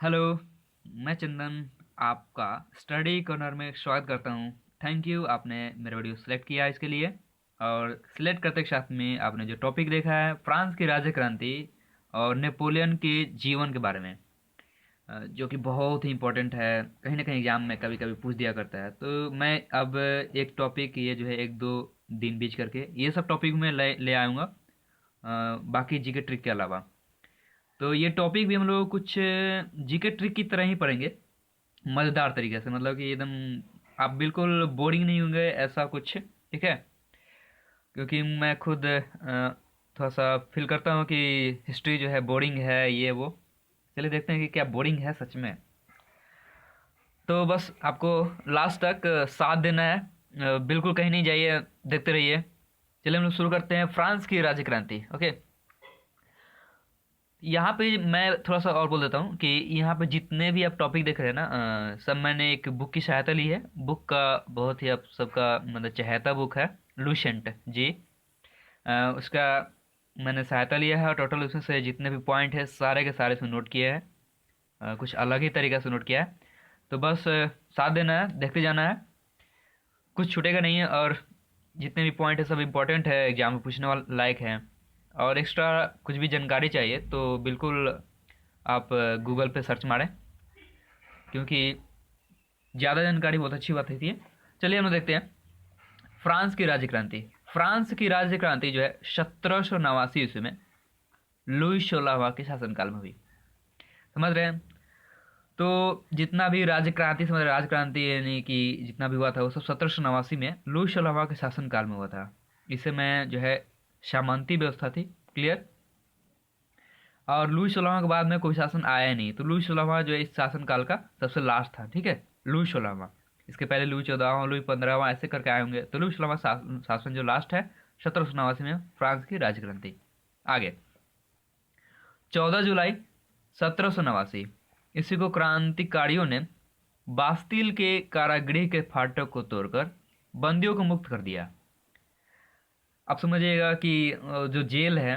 Hello. मैं चंदन आपका study corner में स्वागत करता हूँ। थैंक यू, आपने मेरा वीडियो सेलेक्ट किया इसके लिए। और सिलेक्ट करते के साथ में आपने जो टॉपिक देखा है फ्रांस की राज्य क्रांति और नेपोलियन के जीवन के बारे में, जो कि बहुत ही इंपॉर्टेंट है। कहीं ना कहीं एग्जाम में कभी कभी पूछ दिया करता है। तो मैं अब एक टॉपिक ये जो है एक दो दिन बीच करके ये सब टॉपिक में ले ले आऊँगा, बाकी जीके ट्रिक के अलावा। तो ये टॉपिक भी हम लोग कुछ जीके ट्रिक की तरह ही पढ़ेंगे, मज़ेदार तरीके से, मतलब कि एकदम आप बिल्कुल बोरिंग नहीं होंगे ऐसा कुछ। ठीक है, क्योंकि मैं खुद थोड़ा सा फील करता हूँ कि हिस्ट्री जो है बोरिंग है ये वो। चलिए देखते हैं कि क्या बोरिंग है सच में। तो बस आपको लास्ट तक साथ देना है, बिल्कुल कहीं नहीं जाइए, देखते रहिए। चलिए हम लोग शुरू करते हैं फ्रांस की राज्य क्रांति। ओके, यहाँ पे मैं थोड़ा सा और बोल देता हूँ कि यहाँ पे जितने भी आप टॉपिक देख रहे हैं ना, सब मैंने एक बुक की सहायता ली है। बुक का बहुत ही आप सबका मतलब चहेता बुक है, लूसेंट जी। उसका मैंने सहायता लिया है और टोटल उसमें से जितने भी पॉइंट है सारे के सारे उसमें नोट किए हैं। कुछ अलग ही तरीक़ा से नोट किया है। तो बस साथ देना है, देखते जाना है, कुछ छूटेगा नहीं है। और जितने भी पॉइंट है सब इम्पोर्टेंट है, एग्जाम में पूछने वाला लायक है। और एक्स्ट्रा कुछ भी जानकारी चाहिए तो बिल्कुल आप गूगल पे सर्च मारें, क्योंकि ज़्यादा जानकारी बहुत अच्छी बात होती है। चलिए हम लोग देखते हैं फ्रांस की राज्य क्रांति। फ्रांस की राज्य क्रांति जो है 1789 ईस्वी में लुई 16वां के शासनकाल में हुई। समझ रहे हैं? तो जितना भी राज्य क्रांति समझ रहे, राज्य क्रांति यानी कि जितना भी हुआ था वो सब 1789 में लुई 16वां के शासनकाल में हुआ था। इस समय जो है सामंती व्यवस्था थी। क्लियर? और लुई 16वां के बाद में कोई शासन आया ही नहीं, तो लुई 16वां जो है इस शासनकाल का सबसे लास्ट था। ठीक है, लुई 16वां। इसके पहले लुई 14वां, लुई 15वां ऐसे करके आए होंगे, तो लुई 16वां शासन जो लास्ट है 1789 में फ्रांस की राज्य क्रांति। आगे 14 जुलाई 1789 इसी को क्रांतिकारियों ने बास्तिल के कारागृह के फाटक को तोड़कर बंदियों को मुक्त कर दिया। आप समझिएगा कि जो जेल है,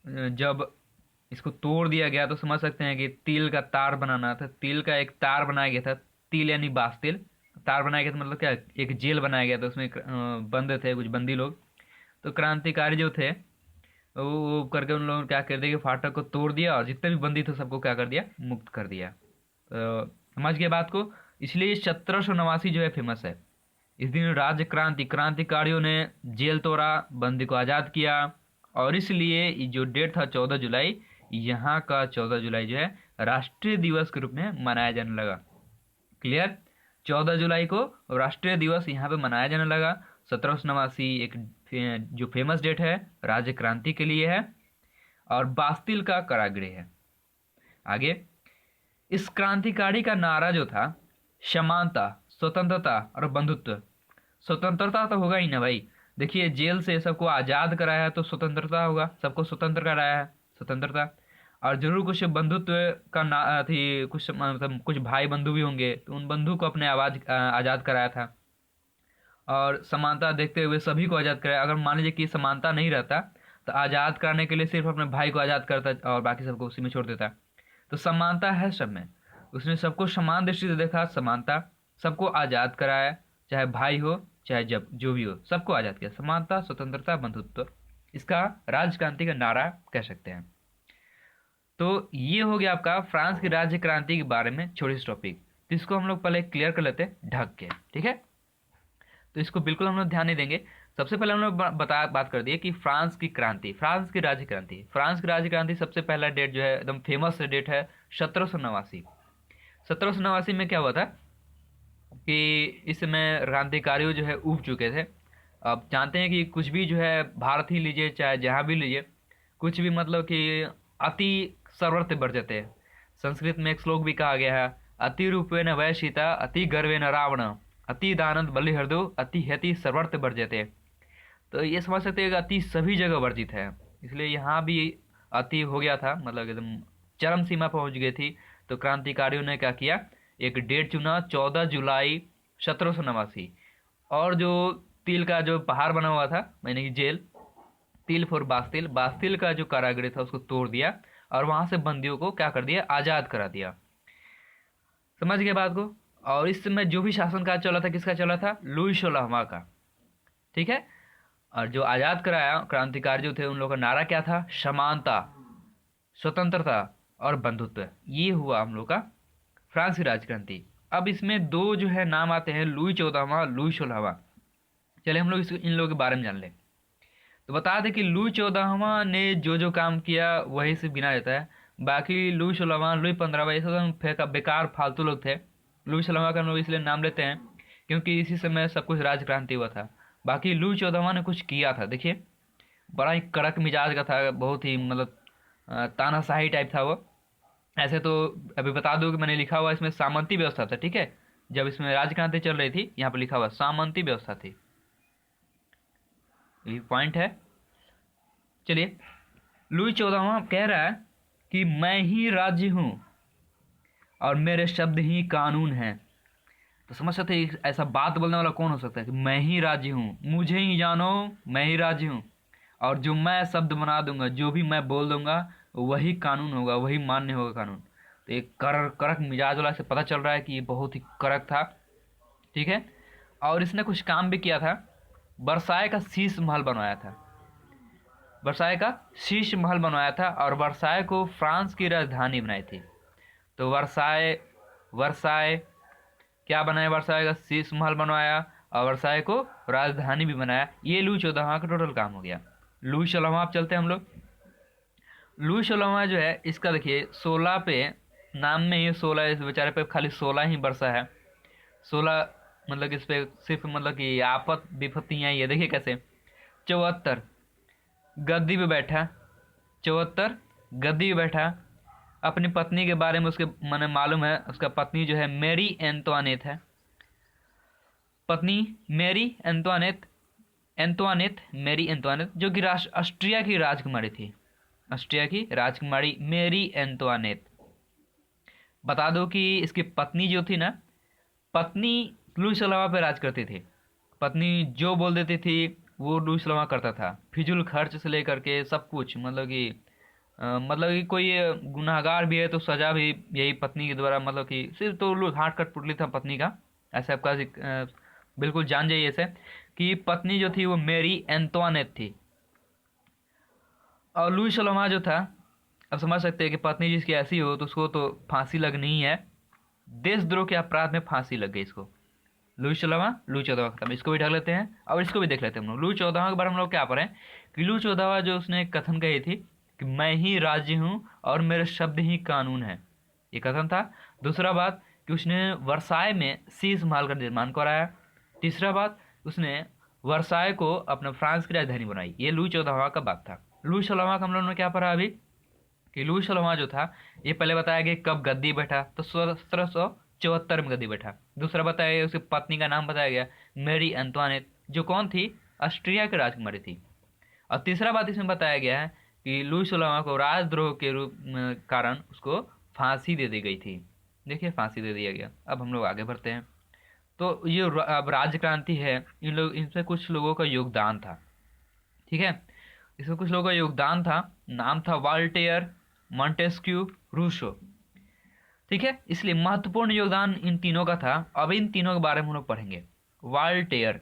जब इसको तोड़ दिया गया तो समझ सकते हैं कि तिल का तार बनाना था, तिल का एक तार बनाया गया था। तिल यानी बास्तिल, तार बनाया गया था मतलब क्या, एक जेल बनाया गया था, उसमें बंद थे कुछ बंदी लोग। तो क्रांतिकारी जो थे वो करके उन लोगों ने क्या कर दिया कि फाटक को तोड़ दिया और जितने भी बंदी थे सबको क्या कर दिया, मुक्त कर दिया। तो समझ गए बात को। इसलिए 1789 जो है फेमस है। इस दिन राज्य क्रांतिकारियों ने जेल तोड़ा, बंदी को आज़ाद किया। और इसलिए ये जो डेट था 14 जुलाई, यहाँ का 14 जुलाई जो है राष्ट्रीय दिवस के रूप में मनाया जाने लगा। क्लियर? 14 जुलाई को राष्ट्रीय दिवस यहाँ पे मनाया जाने लगा। 1789 एक जो फेमस डेट है राज्य क्रांति के लिए है, और बास्तिल का कारागृह है। आगे इस क्रांतिकारी का नारा जो था, समानता, स्वतंत्रता और बंधुत्व। स्वतंत्रता तो होगा ही ना भाई, देखिए जेल से सबको आज़ाद कराया है तो स्वतंत्रता होगा, सबको स्वतंत्र कराया है, स्वतंत्रता। और जरूर कुछ बंधुत्व का ना थी, कुछ मतलब कुछ भाई बंधु भी होंगे तो उन बंधु को अपने आज़ाद कराया था। और समानता देखते हुए सभी को आज़ाद कराया। अगर मान लीजिए कि समानता नहीं रहता तो आज़ाद कराने के लिए सिर्फ अपने भाई को आज़ाद करता और बाकी सबको उसी में छोड़ देता। तो समानता है सब में, उसने सबको समान दृष्टि से देखा, समानता, सबको आज़ाद कराया, चाहे भाई हो चाहे जब जो भी हो सबको आज़ाद किया। समानता, स्वतंत्रता, बंधुत्व, इसका राज क्रांति का नारा कह सकते हैं। तो ये हो गया आपका फ्रांस की राज्य क्रांति के बारे में छोटी सी टॉपिक। तो इसको हम लोग पहले क्लियर कर लेते हैं ढक के। ठीक है, तो इसको बिल्कुल हम लोग ध्यान नहीं देंगे। सबसे पहले हम लोग बात कर दिए कि फ्रांस की क्रांति, फ्रांस की राज्य क्रांति। फ्रांस की राज्य क्रांति सबसे पहला डेट जो है एकदम फेमस डेट है 1789। 1789 में क्या हुआ था कि इस समय क्रांतिकारियों जो है उब चुके थे। अब जानते हैं कि कुछ भी जो है भारत ही लीजिए चाहे जहाँ भी लीजिए, कुछ भी मतलब कि अति सर्वत्र वर्जते। संस्कृत में एक श्लोक भी कहा गया है, अति रूपेण वै सीता अति गर्वेण रावण अति दानंद बलिहृदो अति हेति सर्वत्र वर्जते। तो ये समझ सकते हैं कि अति सभी जगह वर्जित है, इसलिए यहाँ भी अति हो गया था, मतलब एकदम चरम सीमा पहुँच गई थी। तो क्रांतिकारियों ने क्या किया, एक डेट चुना 14 जुलाई 1789। और जो तिल का जो पहाड़ बना हुआ था यानी कि जेल, तिल फॉर बास्तिल, बास्तिल का जो कारागृह था उसको तोड़ दिया और वहाँ से बंदियों को क्या कर दिया, आज़ाद करा दिया। समझ गए बात को। और इस समय जो भी शासनकाल चला था किसका चला था? लुई 16वां का। ठीक है। और जो आज़ाद कराया क्रांतिकारी जो थे उन लोगों का नारा क्या था? समानता, स्वतंत्रता और बंधुत्व। ये हुआ हम लोग का फ्रांस की राजक्रांति। अब इसमें दो जो है नाम आते हैं, लुई 14वां, लुई 16वां। चले हम लोग इन लोगों के बारे में जान लें। तो बता दें कि लुई 14वां ने जो जो काम किया वही से गिना जाता है। बाकी लुई 16वां, लुई 15वां ये सब फेंका, बेकार फालतू लोग थे। लुई 16वां का हम लोग इसलिए नाम लेते हैं क्योंकि इसी समय सब कुछ राजक्रांति हुआ था। बाकी लुई 14वां ने कुछ किया था, देखिए बड़ा ही कड़क मिजाज का था, बहुत ही मतलब तानाशाही टाइप था वो। ऐसे तो अभी बता दूं कि मैंने लिखा हुआ इसमें सामंती व्यवस्था था, ठीक है। जब इसमें राजक्रांति चल रही थी यहाँ पर लिखा हुआ सामंती व्यवस्था थी, ये पॉइंट है। चलिए, लुई 14वां कह रहा है कि मैं ही राज्य हूँ और मेरे शब्द ही कानून हैं। तो समझ सकते हैं ऐसा बात बोलने वाला कौन हो सकता है कि मैं ही राज्य हूँ, मुझे ही जानो, मैं ही राज्य हूँ, और जो मैं शब्द बना दूंगा, जो भी मैं बोल दूंगा वही कानून होगा, वही मान्य होगा कानून। तो एक कड़क मिजाज वाला से पता चल रहा है कि ये बहुत ही कड़क था, ठीक है। और इसने कुछ काम भी किया था, वर्साय का शीश महल बनवाया था, वर्साय का शीश महल बनवाया था, और वर्साय को फ्रांस की राजधानी बनाई थी। तो वर्साय वर्साय क्या बनाया? वर्साय का शीश महल बनवाया और वर्साय को राजधानी भी बनाया। ये लुई 14वां का टोटल काम हो गया। लुई 16वां आप चलते हैं हम लोग। लुई 16वां जो है इसका देखिए 16 पे, नाम में ही 16, इस बेचारे पे खाली 16 ही वर्षा है। 16 मतलब इस पे सिर्फ मतलब कि आपत विपत्तियाँ ही है। देखिए कैसे 74 गद्दी पे बैठा, 74 गद्दी पे बैठा, अपनी पत्नी के बारे में उसके मैंने मालूम है, उसका पत्नी जो है मेरी एंतोनेट है, पत्नी मेरी एंतोनेट, एंतोनेट मेरी एंतोनेट, जो कि ऑस्ट्रिया की राजकुमारी थी, ऑस्ट्रिया की राजकुमारी मेरी एंतोनेट। बता दो कि इसकी पत्नी जो थी ना, पत्नी लुई 16वां पे राज करती थी। पत्नी जो बोल देती थी वो लुई 16वां करता था, फिजूल खर्च से लेकर के सब कुछ। मतलब कि कोई गुनाहगार भी है तो सजा भी यही पत्नी के द्वारा, मतलब कि सिर्फ तो लोग हाथ कठपुतली था पत्नी का। ऐसे आपका बिल्कुल जान जाइए ऐसे कि पत्नी जो थी वो मेरी एंतोनेट थी। और लुई 16वां जो था, अब समझ सकते हैं कि पत्नी जिसकी ऐसी हो तो उसको तो फांसी लगनी ही है। देशद्रोह के अपराध में फांसी लग गई इसको। लुई 16वां, लुई 14वां खत्म। इसको भी ढक लेते हैं और इसको भी देख लेते हैं हम लोग। लुई 14वां के बारे में हम लोग क्या पढ़ें कि लुई 14वां जो उसने कथन कही थी कि मैं ही राज्य हूँ और मेरे शब्द ही कानून है, ये कथन था। दूसरा बात कि उसने वर्साय में शीश महल का निर्माण कराया। तीसरा बात, उसने वर्साय को अपना फ्रांस की राजधानी बनाई। ये लुई 14वां का बात था। लुई 16वां का हम लोगों ने क्या पढ़ा अभी कि लुई 16वां जो था ये पहले बताया गया कब गद्दी बैठा, तो 1774 में गद्दी बैठा। दूसरा बताया गया उसकी पत्नी का नाम बताया गया मेरी एंतोनेट, जो कौन थी? ऑस्ट्रिया की राजकुमारी थी। और तीसरा बात इसमें बताया गया है कि लुई 16वां को राजद्रोह के रूप में कारण उसको फांसी दे दी गई थी। देखिए फांसी दे दिया गया। अब हम लोग आगे बढ़ते हैं। तो ये अब राजक्रांति है, इन लोग इनसे कुछ लोगों का योगदान था, ठीक है। इसमें कुछ लोगों का योगदान था, नाम था वाल्टेयर, मॉन्टेस्क्यू, रूसो, ठीक है। इसलिए महत्वपूर्ण योगदान इन तीनों का था। अब इन तीनों के बारे में हम लोग पढ़ेंगे। वाल्टेयर,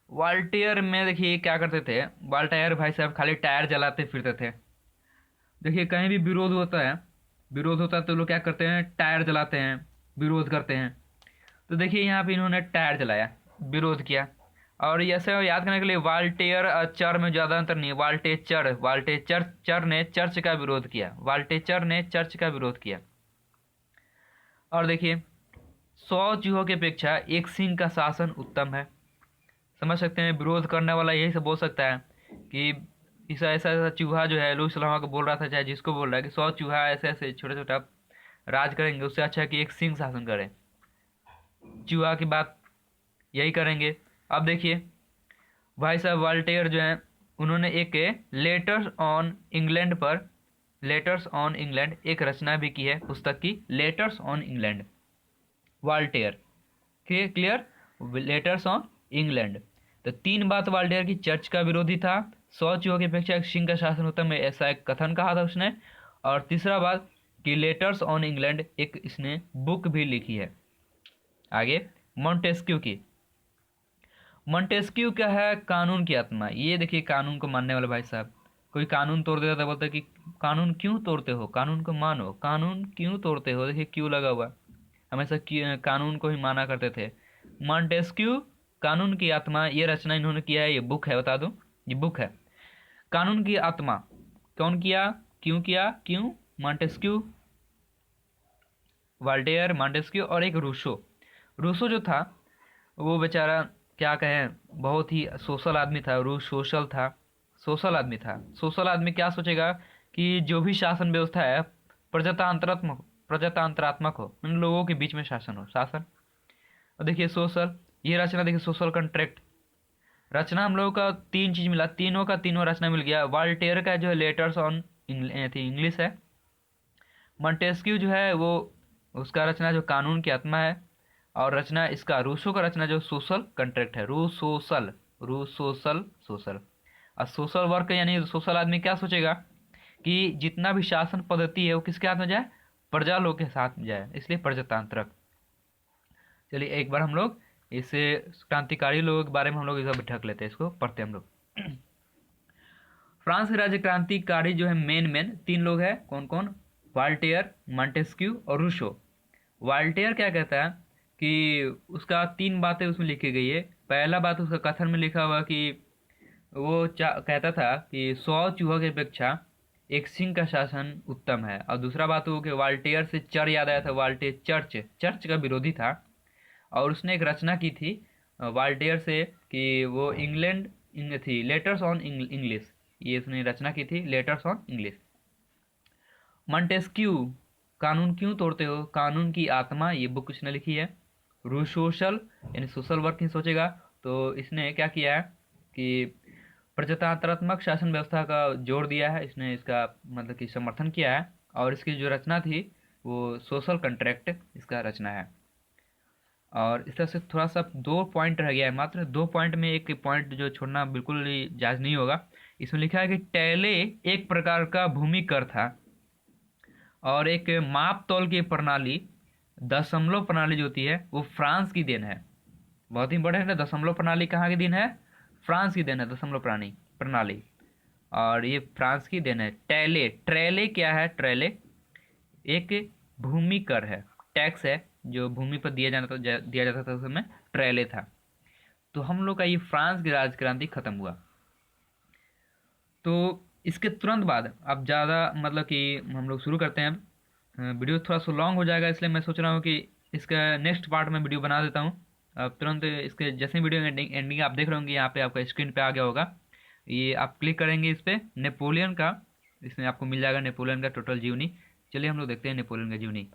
वाल्टेयर में देखिए क्या करते थे। वाल्टेयर भाई साहब खाली टायर जलाते फिरते थे। देखिए कहीं भी विरोध होता है, विरोध होता है तो लोग क्या करते हैं? टायर जलाते हैं, विरोध करते हैं। तो देखिए यहाँ पे इन्होंने टायर जलाया, विरोध किया। और ऐसे याद करने के लिए वाल्टेयर और चर में ज़्यादा अंतर नहीं है। वाल्टेचर चर ने चर्च का विरोध किया, वाल्टेचर ने चर्च का विरोध किया। और देखिए 100 चूहों की अपेक्षा एक सिंह का शासन उत्तम है। समझ सकते हैं विरोध करने वाला यही से बोल सकता है कि ऐसा ऐसा ऐसा चूहा जो है, लुई 16वां को बोल रहा था, चाहे जिसको बोल रहा है कि 100 चूहा ऐसे ऐसे छोटे छोटा राज करेंगे, उससे अच्छा है कि एक सिंह शासन करे। चूहा की बात यही करेंगे। अब देखिए भाई साहब वाल्टेयर जो हैं उन्होंने एक लेटर्स ऑन इंग्लैंड पर, लेटर्स ऑन इंग्लैंड एक रचना भी की है, पुस्तक की लेटर्स ऑन इंग्लैंड, वाल्टेयर के क्लियर, लेटर्स ऑन इंग्लैंड। तो तीन बात वाल्टेयर की, चर्च का विरोधी था, 100 चूहों की अपेक्षा एक सिंह का शासन उत्तम है, ऐसा एक कथन कहा था उसने। और तीसरा बात कि लेटर्स ऑन इंग्लैंड एक इसने बुक भी लिखी है। आगे मॉन्टेस्क्यू की, मॉन्टेस्क्यू क्या है, कानून की आत्मा। ये देखिए कानून को मानने वाले भाई साहब, कोई कानून तोड़ देता था बोलता कि कानून क्यों तोड़ते हो, कानून को मानो, कानून क्यों तोड़ते हो, देखिए क्यों लगा हुआ, हमेशा कानून को ही माना करते थे। मॉन्टेस्क्यू कानून की आत्मा, ये रचना इन्होंने किया है, ये बुक है, बता दूं ये बुक है कानून की आत्मा। कौन किया, क्यों किया, क्यों, मॉन्टेस्क्यू, वाल्टेयर, मॉन्टेस्क्यू और एक रूसो। रूसो जो था वो बेचारा क्या कहें, बहुत ही सोशल आदमी था, रूस सोशल था, सोशल आदमी था। सोशल आदमी क्या सोचेगा कि जो भी शासन व्यवस्था है प्रजातांत्रात्मक, प्रजातांत्रात्मक हो, उन लोगों के बीच में शासन हो, शासन। और देखिए सोशल, ये रचना देखिए सोशल कंट्रैक्ट, रचना हम लोगों का तीन चीज मिला, तीनों का तीनों रचना मिल गया। वाल्टेयर का जो है लेटर्स ऑन इंग्लिश है, मॉन्टेस्क्यू जो है वो उसका रचना जो कानून की आत्मा है, और रचना इसका रूसो का रचना जो सोशल कंट्रैक्ट है, रूसोसल, रूसोसल सोशल। और सोशल वर्क यानी सोशल आदमी क्या सोचेगा कि जितना भी शासन पद्धति है वो किसके हाथ में जाए, प्रजा लोग के साथ में जाए, इसलिए प्रजातांत्रिक। चलिए एक बार हम लोग इस क्रांतिकारी लोगों के बारे में हम लोग इसको ढक लेते हैं, इसको पढ़ते हैं हम लोग। फ्रांस के राज्य क्रांतिकारी जो है मेन तीन लोग हैं, कौन कौन, वाल्टेयर, मॉन्टेस्क्यू और रूसो। वाल्टेयर क्या कहता है कि उसका तीन बातें उसमें लिखी गई है। पहला बात उसका कथन में लिखा हुआ कि वो कहता था कि 100 चूहों की अपेक्षा एक सिंह का शासन उत्तम है। और दूसरा बात वो कि वाल्टेयर से चर याद आया था, वाल्टेयर चर्च, चर्च का विरोधी था, और उसने एक रचना की थी वाल्टेयर से कि वो इंग्लैंड थी, लेटर्स ऑन इंग्लिश, ये उसने रचना की थी, लेटर्स ऑन इंग्लिश। मॉन्टेस्क्यू कानून क्यों तोड़ते हो, कानून की आत्मा, ये बुक उसने लिखी है। रूसोशल यानी सोशल वर्क ही सोचेगा, तो इसने क्या किया है कि प्रजातांत्रात्मक शासन व्यवस्था का जोर दिया है, इसने इसका मतलब कि समर्थन किया है। और इसकी जो रचना थी वो सोशल कंट्रैक्ट इसका रचना है। और इस तरह से थोड़ा सा 2 पॉइंट रह गया है, मात्र 2 पॉइंट में एक पॉइंट जो छोड़ना बिल्कुल ही जायज़ नहीं होगा। इसमें लिखा है कि टैले एक प्रकार का भूमि कर था, और एक माप तौल की प्रणाली, दशमलव प्रणाली जो होती है वो फ्रांस की देन है। बहुत ही बड़े है, दशमलव प्रणाली कहाँ की देन है, फ्रांस की देन है दशमलव प्रणाली, और ये फ्रांस की देन है। टैले, ट्रेले क्या है, ट्रेले एक भूमि कर है, टैक्स है जो भूमि पर दिया जाता था उस समय, ट्रेले था। तो हम लोग का ये फ्रांस की राजक्रांति खत्म हुआ। तो इसके तुरंत बाद अब ज़्यादा मतलब कि हम लोग शुरू करते हैं। वीडियो थोड़ा सा लॉन्ग हो जाएगा, इसलिए मैं सोच रहा हूँ कि इसका नेक्स्ट पार्ट में वीडियो बना देता हूँ। अब तुरंत इसके जैसे वीडियो एंडिंग आप देख रहे होंगे, यहाँ पे आपका स्क्रीन पे आ गया होगा, ये आप क्लिक करेंगे इस पर नेपोलियन का, इसमें आपको मिल जाएगा नेपोलियन का टोटल जीवनी। चलिए हम लोग देखते हैं नेपोलियन का जीवनी।